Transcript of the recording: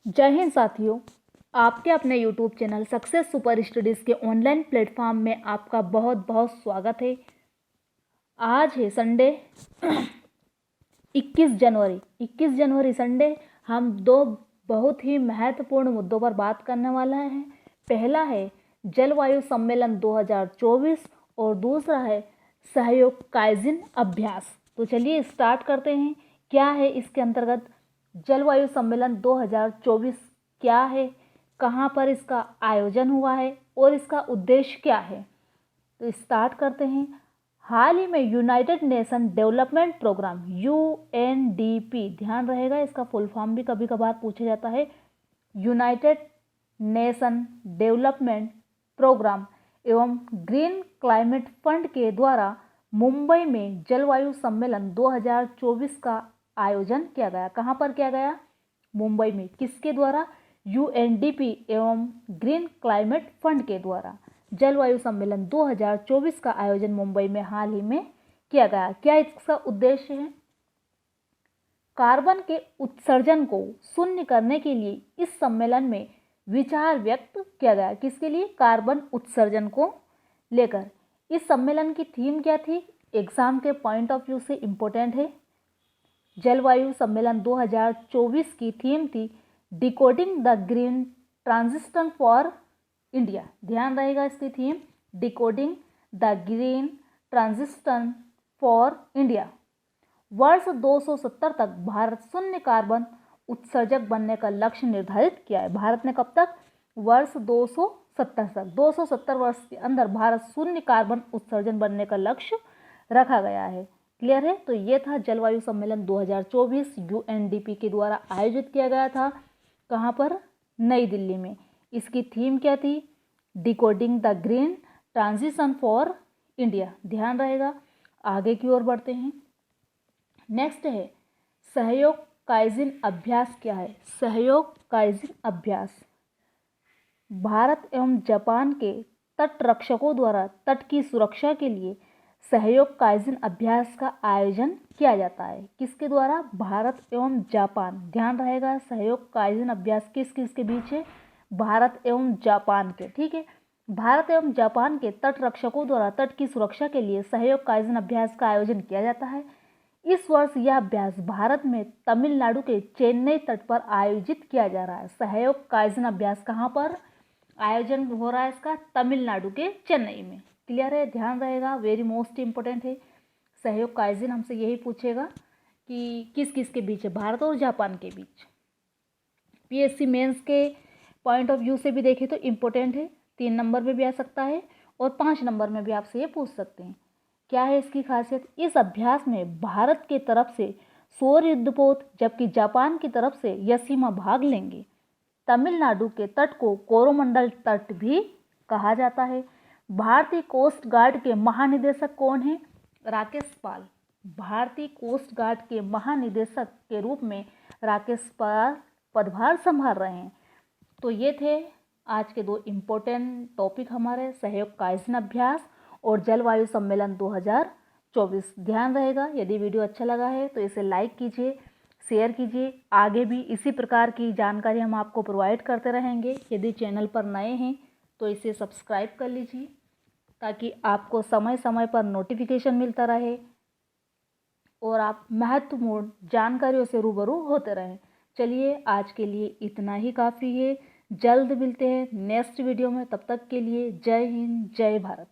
जय हिंद साथियों, आपके अपने YouTube channel success super studies के ऑनलाइन प्लेटफॉर्म में आपका बहुत बहुत स्वागत है। आज है संडे 21 जनवरी संडे। हम दो बहुत ही महत्वपूर्ण मुद्दों पर बात करने वाला हैं। पहला है जलवायु सम्मेलन 2024 और दूसरा है सहयोग काइजिन अभ्यास। तो चलिए स्टार्ट करते हैं। क्या है इसके अंतर्गत जलवायु सम्मेलन 2024 क्या है, कहाँ पर इसका आयोजन हुआ है और इसका उद्देश्य क्या है। तो स्टार्ट करते हैं। हाल ही में United Nation Development Programme UNDP, ध्यान रहेगा इसका फुल फॉर्म भी कभी कभार पूछा जाता है, यूनाइटेड नेशन डेवलपमेंट प्रोग्राम एवं ग्रीन क्लाइमेट फंड के द्वारा मुंबई में जलवायु सम्मेलन 2024 का आयोजन किया गया। कहाँ पर किया गया? मुंबई में। किसके द्वारा? UNDP एवं ग्रीन क्लाइमेट फंड के द्वारा जलवायु सम्मेलन 2024 का आयोजन मुंबई में हाल ही में किया गया। क्या इसका उद्देश्य है? कार्बन के उत्सर्जन को शून्य करने के लिए इस सम्मेलन में विचार व्यक्त किया गया। किसके लिए? कार्बन उत्सर्जन को लेकर। इस सम्मेलन की थीम क्या थी? एग्जाम के पॉइंट ऑफ व्यू से इम्पोर्टेंट है। जलवायु सम्मेलन 2024 की थीम थी decoding the green transition for India. ध्यान रहेगा इसकी theme, decoding the green transition for India. वर्ष 270 तक भारत शून्य कार्बन उत्सर्जक बनने का लक्ष्य निर्धारित किया है। भारत ने कब तक? वर्ष 270 तक, 270 वर्ष के अंदर भारत शून्य कार्बन उत्सर्जन बनने का लक्ष्य रखा गया है। क्लियर है? तो ये था जलवायु सम्मेलन 2024 UNDP के द्वारा आयोजित किया गया था। कहाँ पर? नई दिल्ली में। इसकी थीम क्या थी? Decoding the green transition for India. ध्यान रहेगा। आगे की ओर बढ़ते हैं। नेक्स्ट है सहयोग काइजिन अभ्यास। क्या है सहयोग काइजिन अभ्यास? भारत एवं जापान के तट रक्षकों द्वारा तट की सुरक्षा के लिए सहयोग काइजिन अभ्यास का आयोजन किया जाता है। किसके द्वारा? भारत एवं जापान। ध्यान रहेगा सहयोग काइजिन अभ्यास किस किस के बीच है? भारत एवं जापान के। ठीक है, भारत एवं जापान के तट रक्षकों द्वारा तट की सुरक्षा के लिए सहयोग काइजिन अभ्यास का आयोजन किया जाता है। इस वर्ष यह अभ्यास भारत में तमिलनाडु के चेन्नई तट पर आयोजित किया जा रहा है। सहयोग काइजिन अभ्यास कहाँ पर आयोजन हो रहा है इसका? तमिलनाडु के चेन्नई में। क्लियर है? ध्यान रहेगा, वेरी मोस्ट इम्पोर्टेंट है। सहयोग काइजिन हमसे यही पूछेगा कि किस किस के बीच है, भारत और जापान के बीच। PSC मेंस के पॉइंट ऑफ व्यू से भी देखें तो इम्पोर्टेंट है। 3 नंबर में भी आ सकता है और 5 नंबर में भी आपसे ये पूछ सकते हैं। क्या है इसकी खासियत? इस अभ्यास में भारत के तरफ से सौर युद्धपोत जबकि जापान की तरफ से यशीमा भाग लेंगे। तमिलनाडु के तट को कोरोमंडल तट भी कहा जाता है। भारतीय कोस्ट गार्ड के महानिदेशक कौन है? राकेश पाल। भारतीय कोस्ट गार्ड के महानिदेशक के रूप में राकेश पाल पदभार संभाल रहे हैं। तो ये थे आज के 2 इम्पोर्टेंट टॉपिक हमारे, सहयोग काइजिन अभ्यास और जलवायु सम्मेलन 2024। ध्यान रहेगा, यदि वीडियो अच्छा लगा है तो इसे लाइक कीजिए, शेयर कीजिए। आगे भी इसी प्रकार की जानकारी हम आपको प्रोवाइड करते रहेंगे। यदि चैनल पर नए हैं तो इसे सब्सक्राइब कर लीजिए ताकि आपको समय समय पर नोटिफिकेशन मिलता रहे और आप महत्वपूर्ण जानकारियों से रूबरू होते रहें। चलिए आज के लिए इतना ही काफ़ी है। जल्द मिलते हैं नेक्स्ट वीडियो में। तब तक के लिए जय हिंद, जय भारत।